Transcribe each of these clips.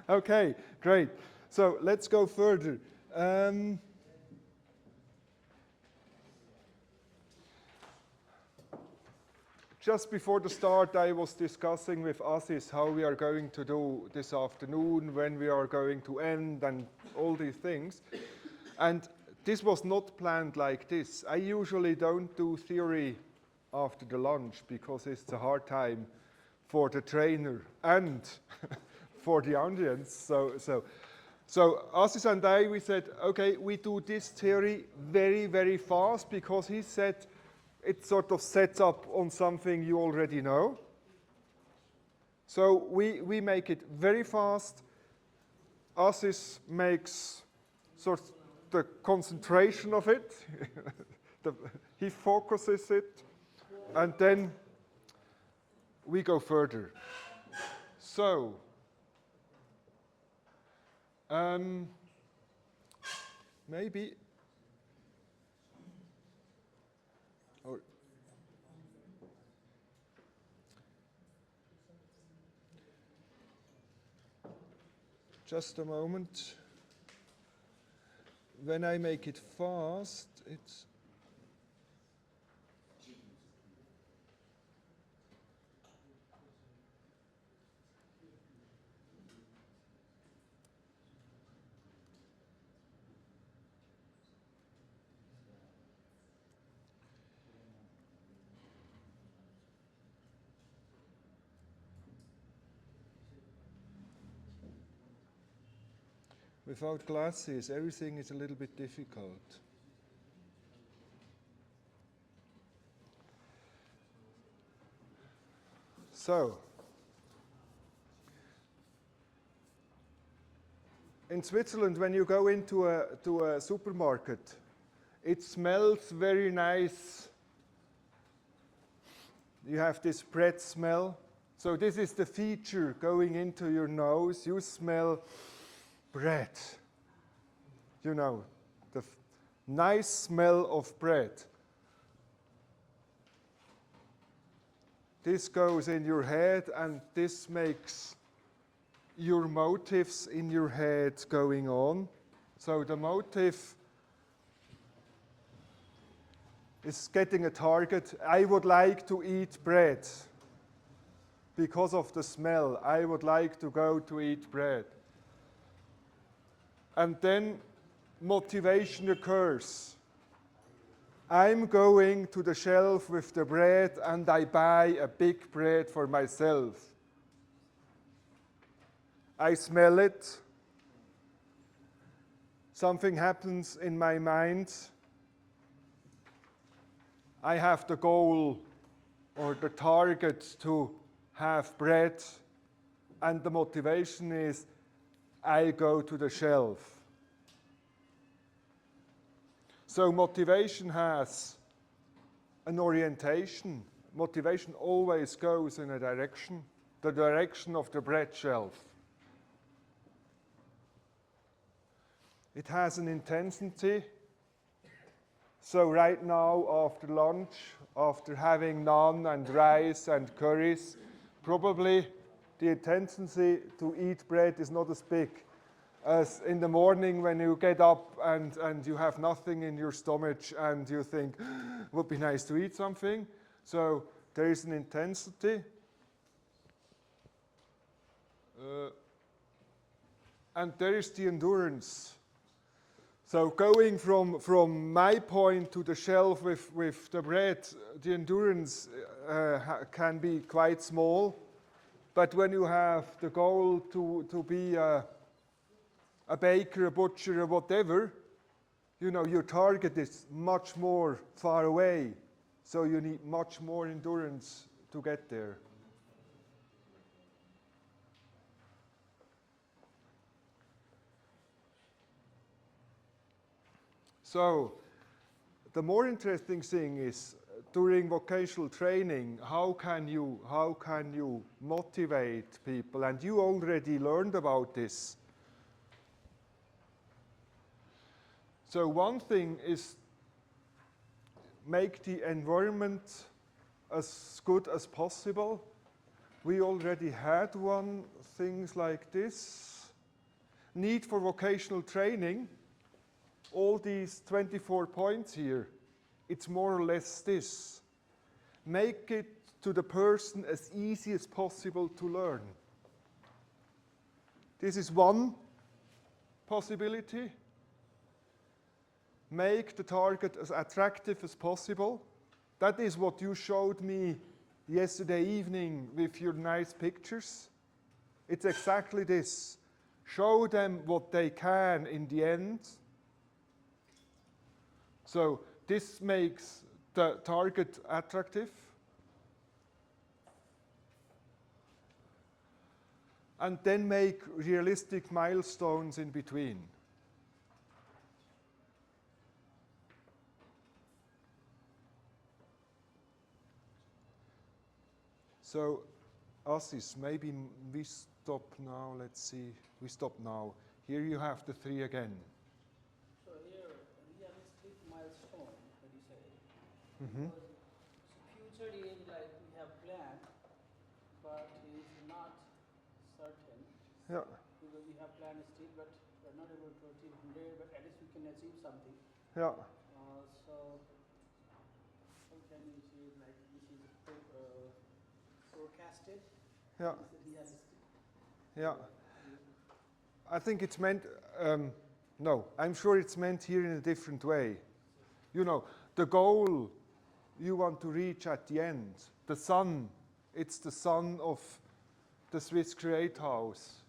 Okay, great. So let's go further. Just before the start, I was discussing with Asis how we are going to do this afternoon, when we are going to end, and all these things. And this was not planned like this. I usually don't do theory after the lunch because it's a hard time for the trainer and for the audience. So Asis and I, we said, okay, we do this theory very, very fast because he said it sort of sets up on something you already know. So we make it very fast. Asis makes sort of the concentration of it. He focuses it, and then we go further. So, maybe, or just a moment. When I make it fast, it's without glasses, everything is a little bit difficult. So, in Switzerland, when you go into a supermarket, it smells very nice. You have this bread smell. So this is the feature going into your nose. You smell bread. You know, the nice smell of bread. This goes in your head, and this makes your motives in your head going on. So the motive is getting a target. I would like to eat bread. Because of the smell, I would like to go to eat bread. And then motivation occurs. I'm going to the shelf with the bread and I buy a big bread for myself. I smell it. Something happens in my mind. I have the goal or the target to have bread, and the motivation is I go to the shelf. So motivation has an orientation. Motivation always goes in a direction, the direction of the bread shelf. It has an intensity. So right now, after lunch, after having naan and rice and curries, probably the intensity to eat bread is not as big as in the morning when you get up and you have nothing in your stomach and you think, it would be nice to eat something. So there is an intensity. And there is the endurance. So going from my point to the shelf with the bread, the endurance can be quite small. But when you have the goal to be a baker, a butcher, or whatever, you know, your target is much more far away. So you need much more endurance to get there. So the more interesting thing is during vocational training, how can you motivate people? And you already learned about this. So one thing is make the environment as good as possible. We already had things like this. need for vocational training, all these 24 points here, it's more or less this. Make it to the person as easy as possible to learn. This is one possibility. Make the target as attractive as possible. That is what you showed me yesterday evening with your nice pictures. It's exactly this. Show them what they can in the end. So this makes the target attractive. And then make realistic milestones in between. So, Assis, maybe we stop now. Let's see. We stop now. Here you have the 3 again. So here, realistic milestone, what you say. Mm-hmm. Future is like we have planned, but is not certain. Yeah. Because we have planned still, but we're not able to achieve 100, but at least we can achieve something. Yeah. So how can you say like this is forecasted? Yeah. This is realistic. Yeah. I think it's meant, no, I'm sure it's meant here in a different way. You know, the goal you want to reach at the end, the sun, it's the sun of the Swiss Create House.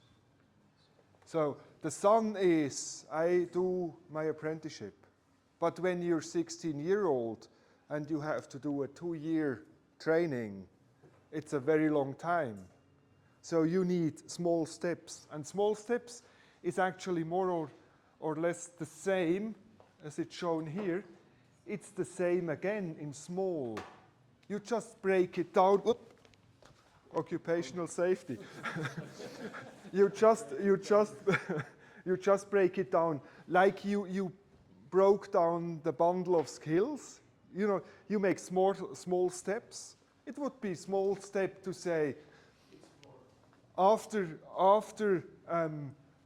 So the sun is, I do my apprenticeship. But when you're 16-year-old and you have to do a 2-year training, it's a very long time. So you need small steps. And small steps is actually more or less the same as it's shown here. It's the same again in small. You just break it down. Whoop, occupational safety. you just break it down like you broke down the bundle of skills. You know, you make small steps. It would be small step to say, after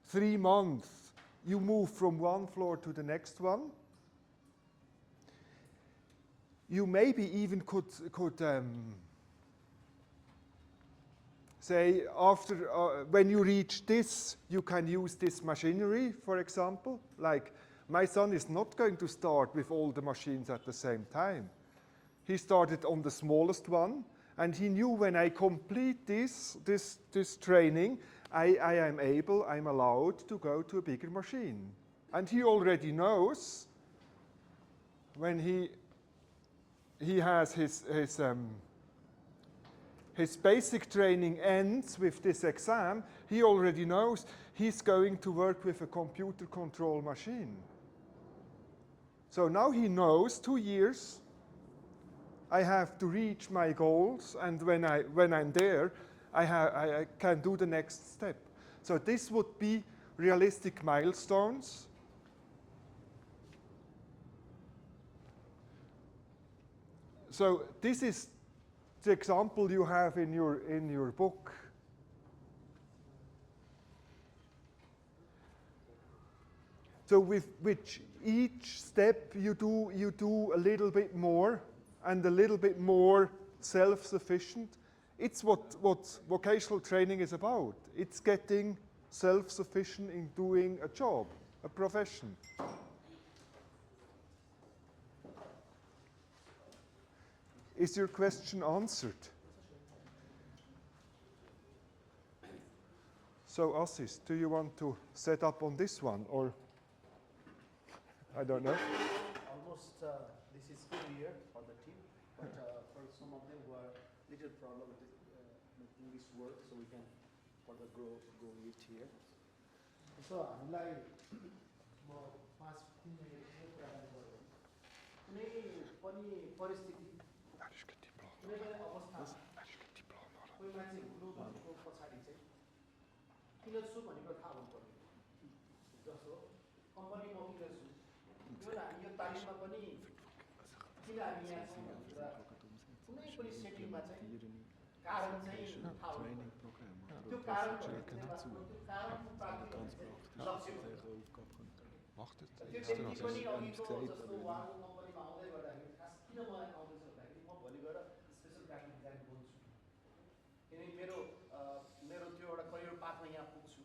3 months, you move from one floor to the next one. You maybe even could say after when you reach this, you can use this machinery, for example. Like my son is not going to start with all the machines at the same time. He started on the smallest one, and he knew when I complete this training, I'm allowed to go to a bigger machine. And he already knows when he has his basic training ends with this exam, he already knows he's going to work with a computer control machine. So now he knows 2 years I have to reach my goals, and when I'm there, I can do the next step. So this would be realistic milestones. So this is the example you have in your book. So with which each step you do a little bit more and a little bit more self-sufficient. It's what vocational training is about. It's getting self-sufficient in doing a job, a profession. Is your question answered? So Assis, do you want to set up on this one, or I don't know? Almost this is clear for the team, but for some of them who are little problem with making this work, so we can further go it here. So हामीलाई म 5-3 मिनेटको कुरा गर्छु। कुनै पनि परिस्थिति कुनै पनि अवस्थामा कोही मान्छे हुनु भनेको पछाडि चाहिँ किन छु भनेको थाहा हुनुपर्ने। जस्तो कम्पनी म किन छु, इभन हामी यो तालिममा पनि किन हामी यहाँ छौँ भन्ने कुरा कुनै पनि सेटिङमा चाहिँ कारण चाहिँ थाहा हुनुपर्ने। त्यो कारण भनेको त्यो कारणको प्राप्ति भनेको लक्ष्य लक्ष्य Macht het? त्यो Is er व्यक्ति nog पनि eens? अघिको जस्तो उहाँको कम्पनीमा आउँदै गर्दाखेरि खास किन म आउँदैछु भन्दाखेरि म भोलि गएर स्पेसल प्याकेज डिजाइन बोल्छु किनकि मेरो त्यो एउटा करियर पाथमा यहाँ पुग्छु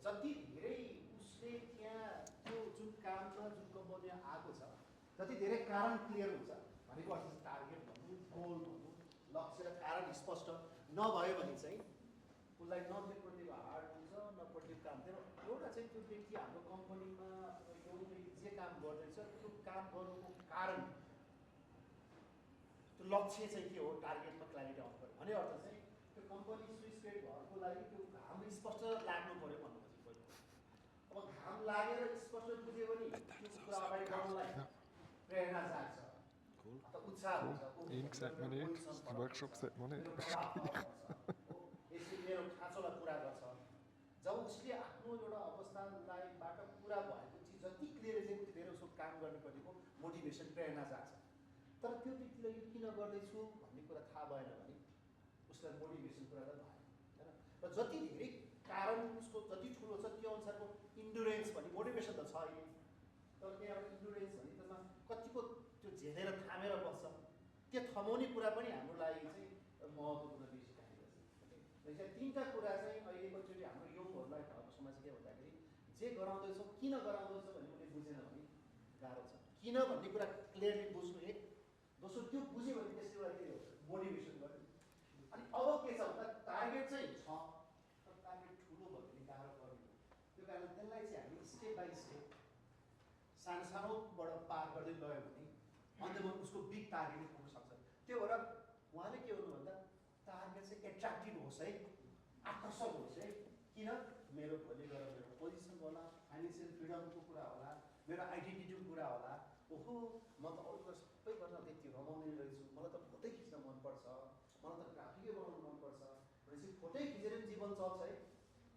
जति धेरै उसले त्यहाँ त्यो जुन काममा जुन कम्पनीमा आएको छ जति धेरै कारण क्लियर हुन्छ भनेको अर्थ चाहिँ टार्गेट भनौँ गोल भनौँ लक्ष्य र कारण स्पष्ट नभयो भने चाहिँ उसलाई न त्यो प्रतिको हार्ड हुन्छ न प्रतिको काम त्यो एउटा चाहिँ त्यो व्यक्ति हाम्रो कम्पनीमा यो व्यक्ति जे काम गर्दैछ त्यो काम गर्नुको कारण त्यो लक्ष्य चाहिँ के हो टार्गेटमा क्ल्यारिटी आउनु पऱ्यो भने अर्थ चाहिँ त्यो कम्पनी स्विच रेट भएको लागि त्यो घाम स्पष्ट लाग्नु पऱ्यो भन्नु खोजेको अब घाम लागेर स्पष्ट बुझ्यो भने त्यो कुरा अगाडि बढ्नलाई प्रेरणा जाग्छ अथवा उत्साह हुन्छ Eén zet me niet, de workshop zet me niet. यसले मेरो खाँचोलाई पुरा गर्छ जब उसले आफ्नो एउटा अवस्थालाईबाट पुरा भएको चिज जति क्लियर चाहिँ उति धेरै उसको काम गर्नेपट्टिको मोटिभेसन प्रेरणा जाग्छ तर त्यो व्यक्तिले यो किन गर्दैछु भन्ने कुरा थाहा भएन भने उसलाई मोटिभेसन कुरा त भएन होइन र जति धेरै कारण उसको जति ठुलो छ त्यो अनुसारको इन्डुरेन्स भन्ने मोटिभेसन त छ अहिले तर त्यहाँ एउटा इन्डुरेन्स भन्ने त्यसमा कतिको त्यो झेलेर थामेर बस्छ त्यो थमाउने कुरा पनि हाम्रो लागि चाहिँ महत्त्वपूर्ण विषय रहेछ तिनवटा कुरा चाहिँ अहिलेकोचोटि हाम्रो युङहरूलाई भएको समस्या के भन्दाखेरि जे गराउँदैछौँ किन गराउँदैछौँ भन्ने उसले बुझेन भने गाह्रो छ किन भन्ने कुरा क्लियरली बुझ्नु एक दोस्रो त्यो बुझ्यो भने त्यसले एउटा के हो मोटिभेसन गर्नु अनि अब के छ भन्दा टार्गेट चाहिँ छ तर टार्गेट ठुलो भयो भने गाह्रो गर्नु त्यो कारण त्यसलाई चाहिँ हामीले स्टेप बाई स्टेप सानो सानोबाट पार गर्दै गयो भने अन्त्यमा उसको बिग टार्गेट पुग्न सक्छ त्यो भएर उहाँले के गर्नु भन्दा टार्गेट चाहिँ एट्र्याक्टिभ होस् है आकर्षक होस् है किन मेरो भोलि गएर मेरो पोजिसन होला फाइनेन्सियल फ्रिडमको कुरा होला मेरो आइडेन्टिटीको कुरा होला ओहो म त अरू कुरा सबै गर्न त्यति रमाउने रहेछु मलाई त फोटै खिच्न मनपर्छ मलाई त ग्राफिकै बनाउनु मनपर्छ भनेपछि फोटै खिचेर पनि जीवन चल्छ है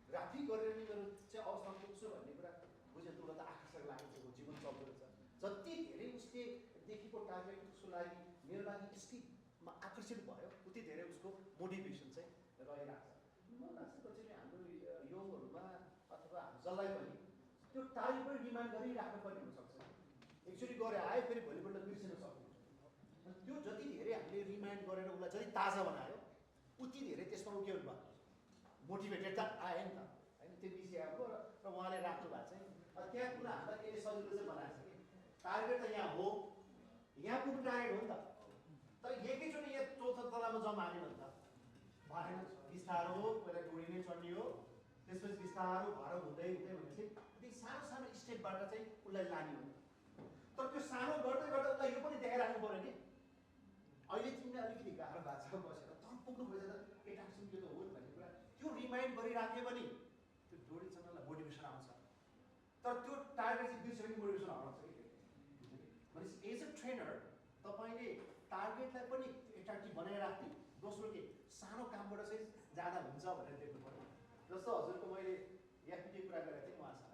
ग्राफिक गरेर पनि मेरो चाहिँ अवस्थामा पुग्छु भन्ने कुरा बुझ्यो उसलाई त आकर्षक लागेको छ जीवन चल्दो रहेछ जति धेरै उसले देखेको टार्गेट उसको लागि मेरो लागि स्टिकमा आकर्षित भयो उति धेरै उसको मोटिभेसन चाहिँ रहिरहेको छ मलाई लाग्छ पछि हाम्रो युङहरूमा अथवा जसलाई पनि त्यो टार्गेट पनि डिमान्ड गरिराख्नु पर्ने हुनसक्छ एकचोटि गरे आयो फेरि भोलिपल्ट बिर्सिन सक्नु त्यो जति धेरै हामीले रिमाइन्ड गरेर उसलाई जति ताजा बनायो उति धेरै त्यसमा उ के हुनु भयो मोटिभेटेड त आयो नि त होइन त्यो विषय अब र उहाँले राख्नु भएको चाहिँ त्यहाँ कुरा हामीलाई केही सजिलो चाहिँ बनाएको छ कि टार्गेट त यहाँ हो यहाँ पुग्नु टार्गेट हो नि त तर एकैचोटि यहाँ चौथो तलामा जम्मा हाल्यो भने त भएन बिस्तारो पहिला डोरी नै चढ्ने हो त्यसपछि बिस्तारो भएर हुँदै हुँदै भनेपछि त्यही सानो सानो स्टेपबाट चाहिँ उसलाई लाने हो तर त्यो सानो गर्दै गर्दा उसलाई यो पनि देखाइराख्नु पऱ्यो कि अहिले तिमीले अलिकति गाह्रो भएको छ बसेर तर पुग्नु खोजेर एट्र्याक्सन त्यो त हो नि भन्ने कुरा त्यो रिमाइन्ड गरिराख्यो भने त्यो डोरी चढ्नलाई मोटिभेसन आउँछ तर त्यो टार्गेट चाहिँ बिर्स्यो भने मोटिभेसन हराउँछ कि भनेपछि एज अ ट्रेनर तपाईँले टार्गेटलाई पनि एट्र्याक्टिभ बनाइराख्ने दोस्रो के सानो कामबाट चाहिँ जाँदा हुन्छ भनेर देख्नु पर्यो जस्तो हजुरको मैले एफपिटी कुरा गरेको थिएँ उहाँसँग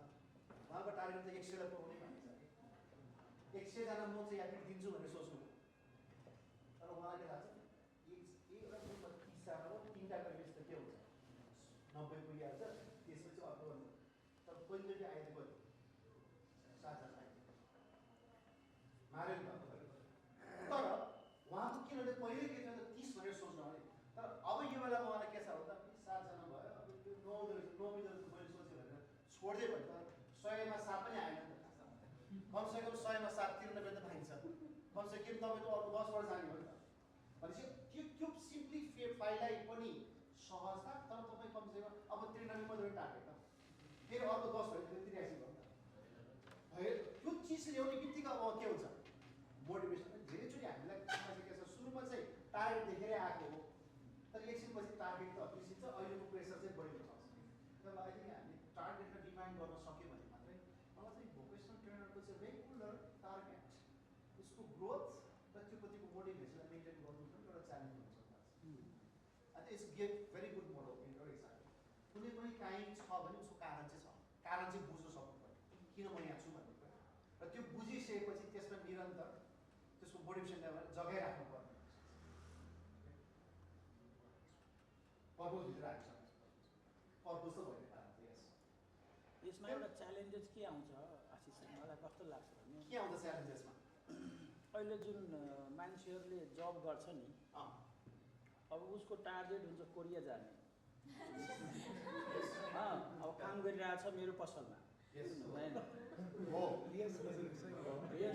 उहाँको टार्गेट त 100लाई पुऱ्याउने भन्ने छ 100जना म चाहिँ एफपिटी दिन्छु भनेर सोच्नु तर उहाँलाई के थाहा छ एउटा ग्रुपमा 30जना हो 3टा गरेपछि त के हुन्छ 90 पुगिहाल्छ त्यसपछि अर्को तर पहिलोचोटि आइदिएको 7जना आइदियो मार्यो नि त तर उहाँको किनभने पहिले के थियो 30 भनेर सोच्नु भने तर अब यो बेलामा उहाँलाई के छ भन्दा 7जना भयो अब त्यो 9 मिनट मैले सोचेँ भनेर छोड्दै भयो तर 100मा 7 पनि आएन नि त कमसेकम 100मा 7 93 त पाइन्छ कमसेकम तपाईँको अर्को 10 जाने हो नि त भनेपछि त्यो सिम्प्लिफाईलाई पनि सहजता तर तपाईँ कमसेकम अब 93 मात्रै टार्गेट त फेरि अर्को 10 भयो त्यो 83 भयो नि त त्यो चिज ल्याउने बित्तिकै अब के हुन्छ मोटिभेसन धेरैचोटि हामीलाई समस्या के छ सुरुमा चाहिँ टार्गेट देखेरै आएको हो तर एकछिनपछि टार्गेट त बिर्सिन्छ अहिलेको प्रेसर चाहिँ बढी सक्छ तर आई थिङ्क हामीले टार्गेटलाई डिमाइन्ड गर्न सक्यो भने मात्रै मलाई चाहिँ भोकेसनल ट्रेनरको चाहिँ रेगुलर टार्गेट उसको ग्रोथ र त्यो कतिको मोटिभेसनलाई मेन्टेन गर्नु पनि एउटा च्यालेन्ज हुन्छ अनि it's give very good model एउटा हिसाबले कुनै पनि काहीँ छ भने उसको कारण चाहिँ छ कारण चाहिँ बुझ्नु सक्नु पर्यो किन म यहाँ छु भन्ने कुरा र त्यो बुझिसकेपछि त्यसमा निरन्तर त्यसको मोटिभेसन लेभल जगाइराख्नु पर्ने पर्पज भित्र राख्छ पर्पज त भइरहेको यस त्यसमा एउटा च्यालेन्जेस के आउँछ आशिष मलाई कस्तो लाग्छ भने के आउँछ च्यालेन्जेसमा? अहिले जुन मान्छेहरूले जब गर्छ नि अब उसको टार्गेट हुन्छ कोरिया जाने अब काम गरिरहेछ मेरो पसलमा होइन हो रियल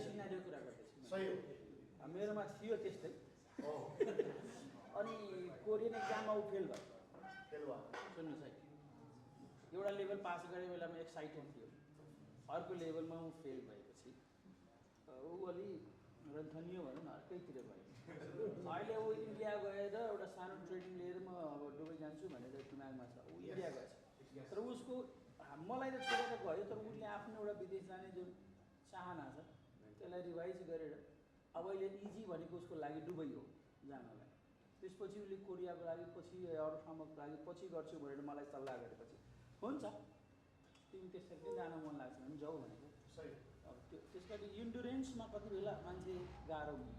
सिनारियो कुरा गर्दैछु सही हो मेरोमा थियो त्यस्तै हो अनि कोरियन एक्जाममा ऊ फेल भयो फेल भयो सुन्नुहोस् है एउटा लेभल पास गरे बेलामा एक्साइटेड थियो अर्को लेभलमा ऊ फेल भएपछि ऊ अलि रन्थनियो भनौँ न अर्कैतिर भयो अहिले ऊ इन्डिया गएर एउटा सानो ट्रेनिङ लिएर म अब दुबई जान्छु भनेर दिमागमा छ ऊ इन्डिया गएछ तर उसको मलाई त छोडेर गयो तर उसले आफ्नो एउटा विदेश जाने जुन चाहना छ त्यसलाई रिभाइज गरेर अब अहिले इजी भनेको उसको लागि दुबई हो जानलाई त्यसपछि उसले कोरियाको लागि पछि अरू ठाउँको लागि पछि गर्छु भनेर मलाई सल्लाह गरेपछि हुन्छ तिमी त्यसरी नै जान मन लाग्छ भने जाऊ भनेको सही अब त्यो त्यसपछि इन्डुरेन्समा कति बेला मान्छे गाह्रो हुन्छ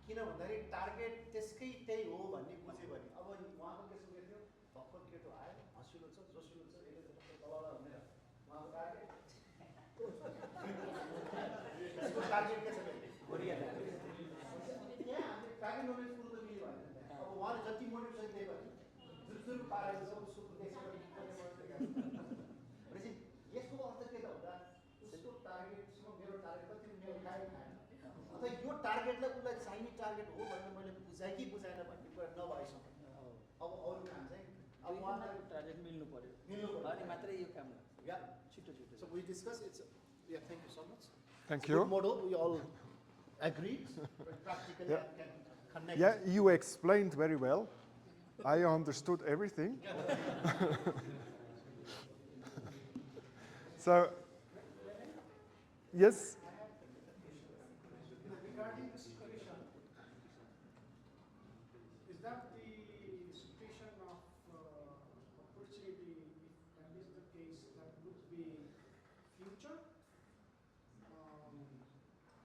किन भन्दाखेरि टार्गेट त्यसकै त्यही हो भन्ने बुझ्यो भने अब उहाँको के सुनेको थियो भर्खर केटो आयो हँसिलो छ जोसिलो छ यसले तल भनेर उहाँको टार्गेट त्यसको टार्गेट के छ कोरिया यहाँ हामीले टार्गेट नलेज कुरो त मिल्यो भने अब उहाँले जति मोटिभेसन दियो भने जुन पारेको छ उसको भनेपछि यसको अर्थ के त भन्दा उसको टार्गेटसँग मेरो टार्गेट कति मेरो खायो खाएन अथवा यो टार्गेटलाई उसलाई चाहिने टार्गेट हो भनेर मैले बुझाएँ कि बुझाएन भन्ने कुरा नभएसम्म अब अरू काम चाहिँ अब उहाँलाई टार्गेट मिल्नु पर्यो अनि मात्रै यो काम लाग्छ या छिटो छिटो So we discuss it's yeah thank you so much. Thank It's a you. good model we all agree practically Yeah. can connect. Yeah, you explained very well. I understood everything. So, yes, Regarding the situation, is that the situation of opportunity, if that is the case, that would be future?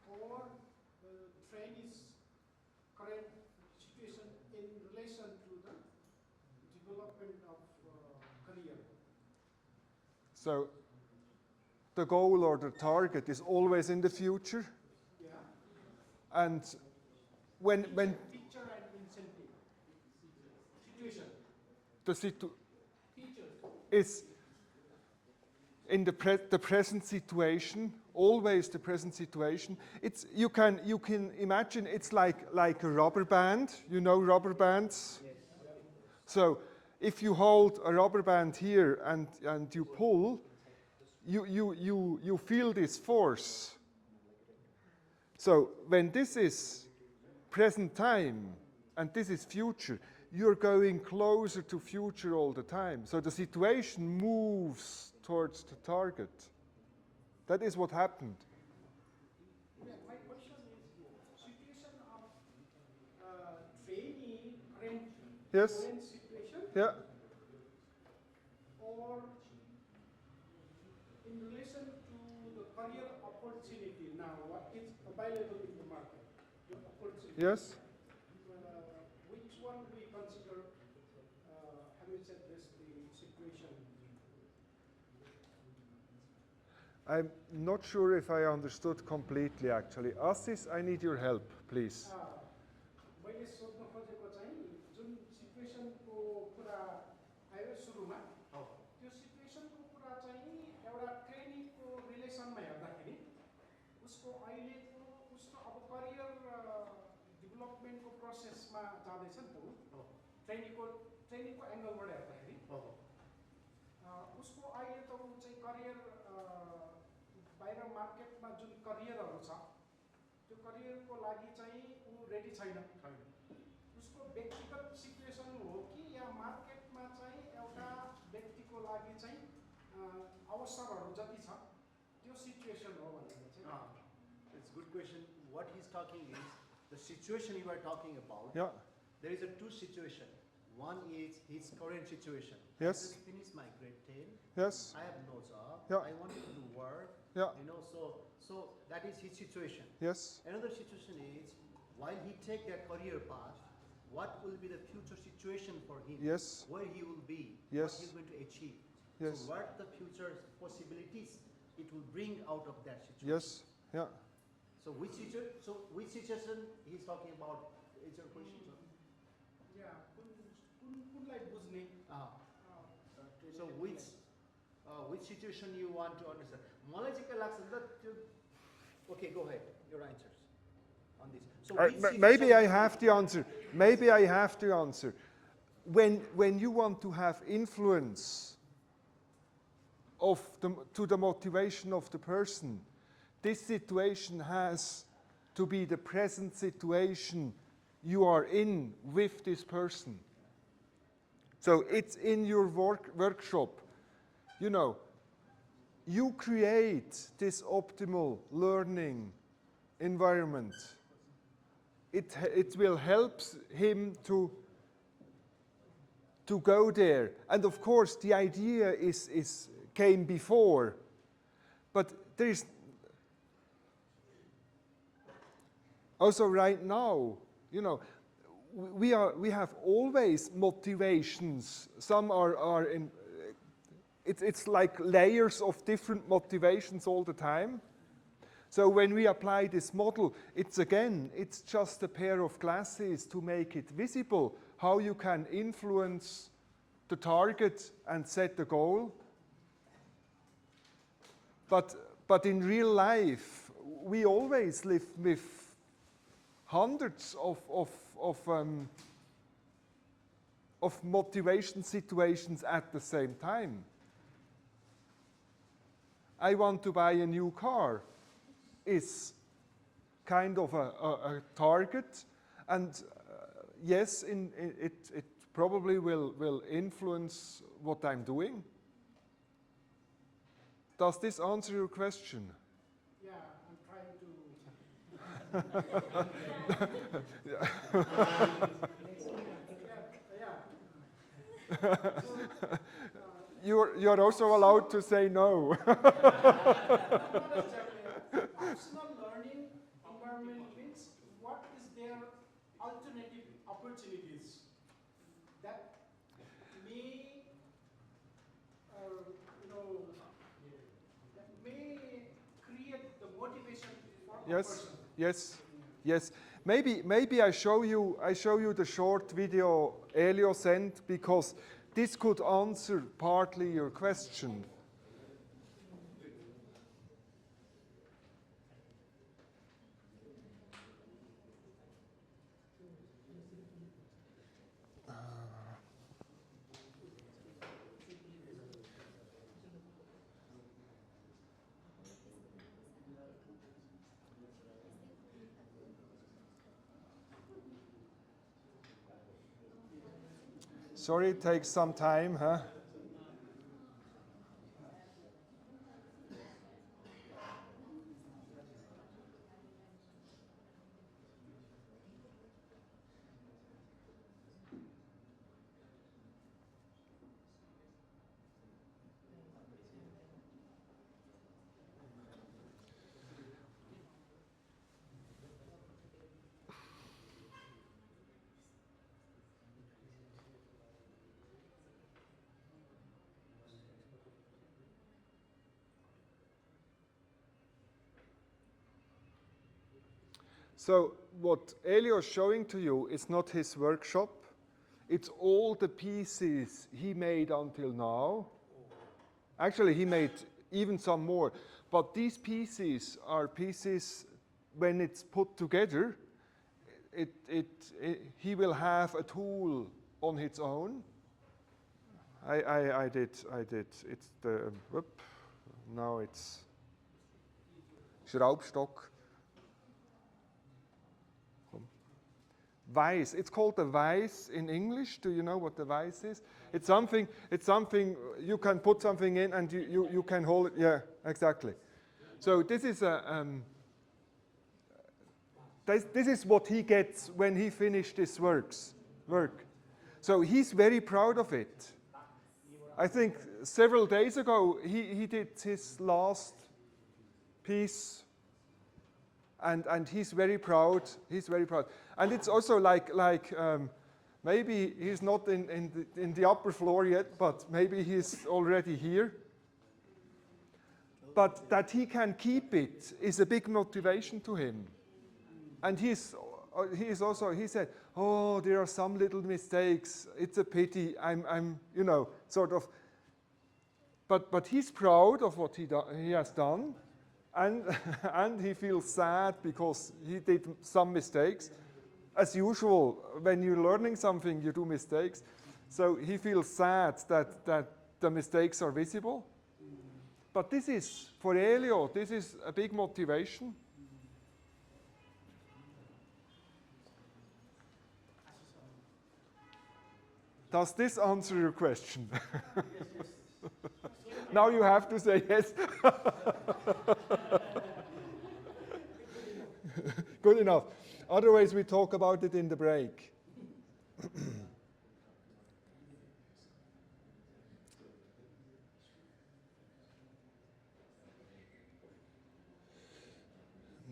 Or the trainees' current situation in relation to the development of career? so the goal or the target is always in the future. Yeah. And when Teacher and incentive situation. the Teachers. is in the present situation, always the present situation. It's you can imagine it's like a rubber band. You know rubber bands. Yes. So if you hold a rubber band here and you pull, you feel this force. So when this is present time and this is future, you're going closer to future all the time. So the situation moves towards the target. That is what happened. Yeah, my question is situation of trainee current Yes? current situation Yeah. or in relation to the career opportunity now, what is available in the market, the opportunity. Yes? Which one we consider, having said this, the situation? I'm not sure if I understood completely actually. Asis, I need your help, please. मैले सोध्न खोजेको चाहिँ जुन सिचुएसनको कुरा आयो सुरुमा त्यो सिचुएसनको कुरा चाहिँ एउटा ट्रेनिङको रिलेसनमा हेर्दाखेरि उसको अहिलेको उसको अब करियर डेभलपमेन्टको प्रोसेसमा जाँदैछ नि त ऊ ट्रेनिङको एङ्गलबाट हेर्दाखेरि उसको अहिले त ऊ चाहिँ करियर बाहिर मार्केटमा जुन करियरहरू छ त्यो करियरको लागि चाहिँ ऊ रेडी छैन उसको व्यक्तिगत सिचुएसन हो कि या मार्केटमा चाहिँ एउटा व्यक्तिको लागि चाहिँ अवसरहरू जति छ त्यो सिचुएसन हो भनेर चाहिँ It's a good question. What he's talking is the situation you are talking about. Yeah. There is a two situation. One is his current situation. Yes. I just finished my grade 10. Yes? I have no job. Yeah. I wanted to do work. Yeah. You know, so that is his situation. Yes? Another situation is while he take that career path, what will be the future situation for him? Yes? Where he will be? Yes. What he is going to achieve? Yes. So what the future possibilities it will bring out of that situation. Yes. Yeah. So which situation he's talking about? Is your question? या कुनलाई बुझ्ने So which situation you want to understand? मलाई चाहिँ के लाग्छ नि त त्यो Okay, go ahead. Your answers on this. So Maybe I have to answer. Maybe I have to answer. When you want to have influence to the motivation of the person, this situation has to be the present situation you are in with this person. So it's in your workshop. You know, you create this optimal learning environment. It will help him to go there. And of course, the idea came before, but there is also right now, you know, we have always motivations. Some are in. It's like layers of different motivations all the time. So when we apply this model, it's just a pair of glasses to make it visible how you can influence the target and set the goal. But in real life, we always live with hundreds of motivation situations at the same time. I want to buy a new car is kind of a target, and yes, it probably will influence what I'm doing. Does this answer your question? Yeah, I'm trying to. You're also allowed to say no. Optional learning environment means what is their alternative opportunities that may, that may create the motivation for a person. Yes. Maybe I show you the short video Elio sent, because this could answer partly your question. Sorry, it takes some time, huh? So what Elio is showing to you is not his workshop. It's all the pieces he made until now. Actually, he made even some more. But these pieces are pieces, when it's put together, he will have a tool on its own. I did. It's the, whoop, now it's Schraubstock. Vise. It's called the vise in English. Do you know what the vise is? It's something you can put something in and you can hold it. Yeah, exactly. So this is this is what he gets when he finished this work. So he's very proud of it. I think several days ago he did his last piece. And he's very proud. And it's also like Maybe he's not in the upper floor yet, but maybe he's already here. But that he can keep it is a big motivation to him. And he said, oh, there are some little mistakes. It's a pity. I'm sort of. But he's proud of what he has done, and and he feels sad because he did some mistakes. As usual, when you're learning something, you do mistakes. So he feels sad that the mistakes are visible. But this is, for Elio, this is a big motivation. Does this answer your question? Now you have to say yes. Good enough. Otherwise, we talk about it in the break.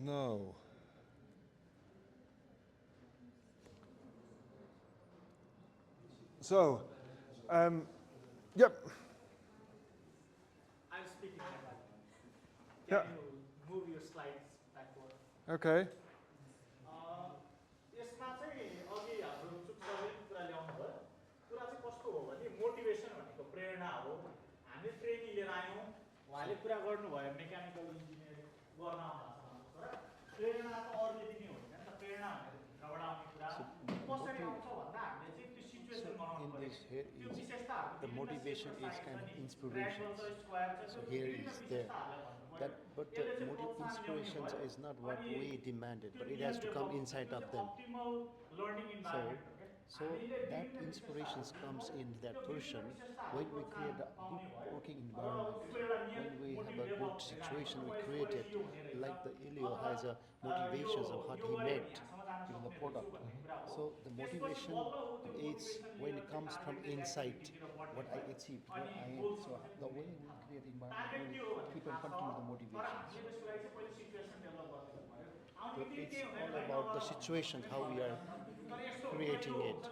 No. So, yep. I'm speaking Nepali. Yeah. Can you move your slides backward? Okay. यसमा चाहिँ अघि हाम्रो रुचुक सरले कुरा ल्याउनु भयो कुरा चाहिँ कस्तो हो भने मोटिभेसन भनेको प्रेरणा हो हामी ट्रेनिङ लिएर आयौँ उहाँले कुरा गर्नुभयो मेकानिकल इन्जिनियरिङ गर्न आउनु तर प्रेरणा त अरूले दिने होइन नि त प्रेरणा भनेको भित्रबाट आउने कुरा कसरी आउँछ भन्दा हामीले चाहिँ त्यो सिचुएसन बनाउनु पर्यो त्यो विशेषताहरू the motivation is kind of inspiration. So here is there. But the inspiration is not what we demanded, but it has to come inside of them. So that inspiration comes in that person when we create a good working environment, when we have a good situation we created, like the Elio has a motivations of what he made in the product. So the motivation is when it comes from inside, what I achieved, where I am. So the way we create environment, people continue the motivations. So it's all about the situation, how we are creating it.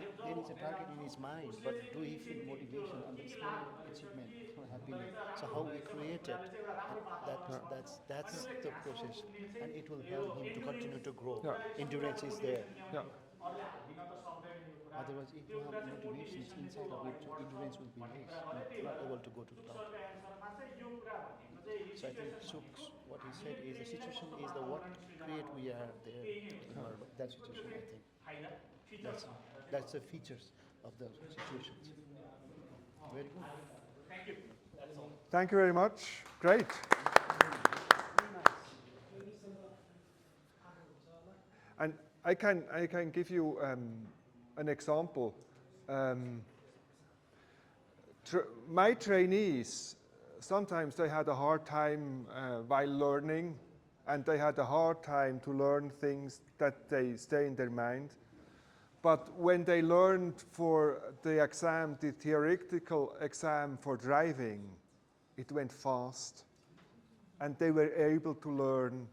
There is a target in his mind, but do he feel motivation and the small achievement, happiness? So how we create it, that's the process, and it will help him to continue to grow. Yeah. Endurance is there. Yeah. Otherwise, if you have motivations inside of it, endurance will be less. You're not able to go to the top. So I think what he said is the situation is the what create we are there. That situation, I think. That's the features of the situations. Very good. Thank you. That's all. Thank you very much. Great. And I can give you an example. My trainees, sometimes they had a hard time while learning, and they had a hard time to learn things that they stay in their mind. But when they learned for the exam, the theoretical exam for driving, it went fast. And they were able to learn,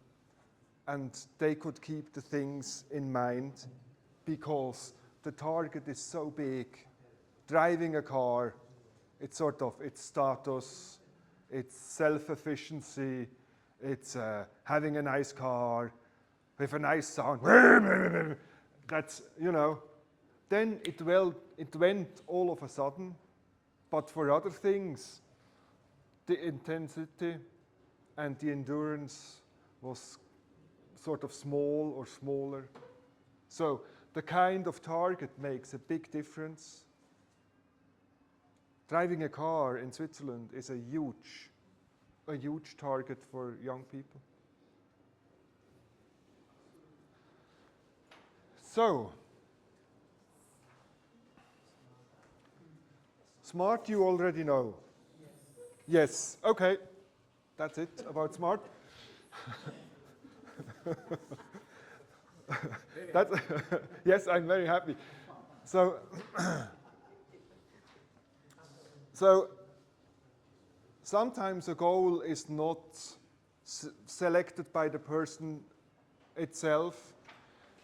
and they could keep the things in mind because the target is so big. Driving a car, it's sort of, it's status, it's self-efficiency, it's having a nice car with a nice sound. That's, then it went all of a sudden. But for other things, the intensity and the endurance was sort of small or smaller. So the kind of target makes a big difference. Driving a car in Switzerland is a huge target for young people. So, SMART you already know. Yes, okay. That's it about SMART. That's yes, I'm very happy. So, sometimes a goal is not selected by the person itself.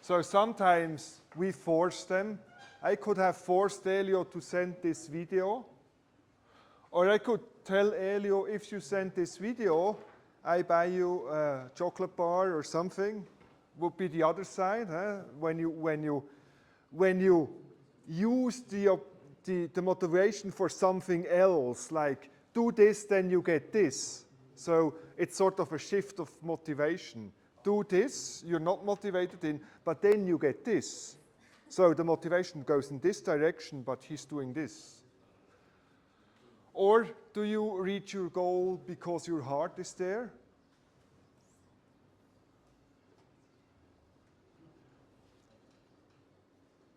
So sometimes we force them I could have forced Elio to send this video, or I could tell Elio, if you send this video, I buy you a chocolate bar or something. Would be the other side. Huh? When you use the motivation for something else, like do this, then you get this. So it's sort of a shift of motivation. Do this, you're not motivated in, but then you get this. So the motivation goes in this direction, but he's doing this. Or do you reach your goal because your heart is there?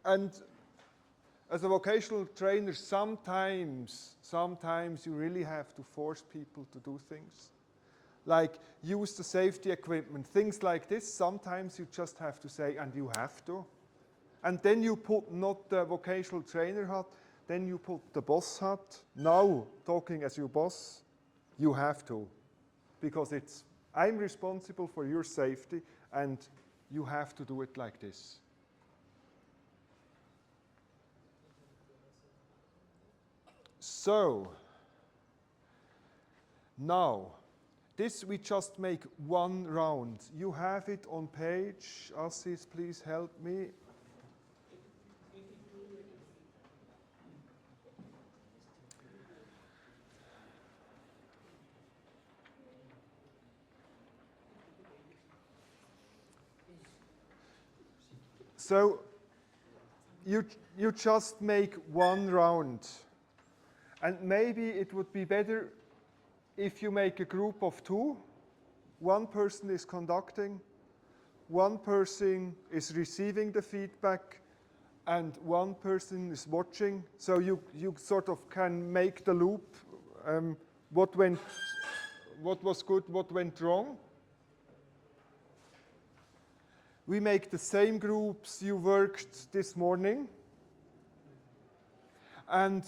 And as a vocational trainer, sometimes you really have to force people to do things. Like use the safety equipment, things like this. Sometimes you just have to say, and you have to. And then you put not the vocational trainer hat, then you put the boss hat. Now, talking as your boss, you have to. Because I'm responsible for your safety, and you have to do it like this. So, now, this we just make one round. You have it on page. Assis, please help me. So, you just make one round. And maybe it would be better if you make a group of two. One person is conducting, one person is receiving the feedback, and one person is watching. So you sort of can make the loop, what was good, what went wrong. We make the same groups you worked this morning. And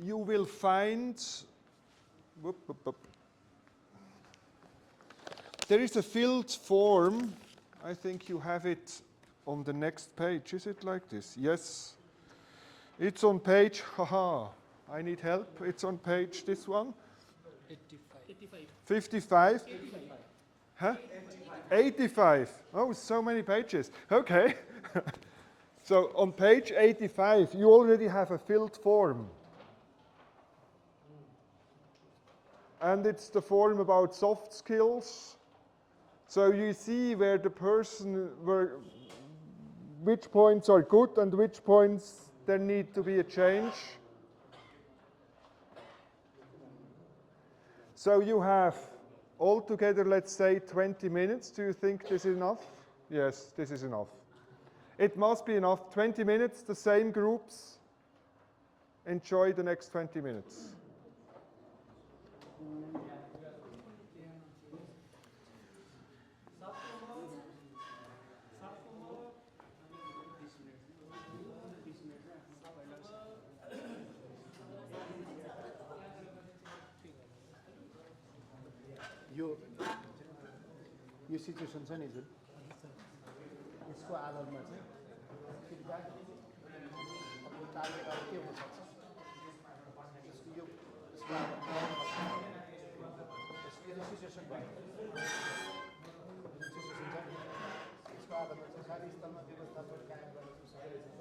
you will find, there is a filled form. I think you have it on the next page. Is it like this? Yes. It's on page, I need help. It's on page, this one? 85. 55? 85. Huh? 85. Oh, so many pages. Okay. So on page 85, you already have a filled form. And it's the form about soft skills. So you see where the person, which points are good and which points there need to be a change. So you have altogether, let's say, 20 minutes. Do you think this is enough? Yes, this is enough. It must be enough. 20 minutes, the same groups. Enjoy the next 20 minutes. Yo situation छ नि जुन यसको आधारमा चाहिँ feedback आफ्नो target अब के हुनसक्छ यसको यसको सिचुएसन भयो सिचुएसन छ नि यसको आधारमा चाहिँ कार्यस्थलमा व्यवस्थापन कायम गर्न सकिन्छ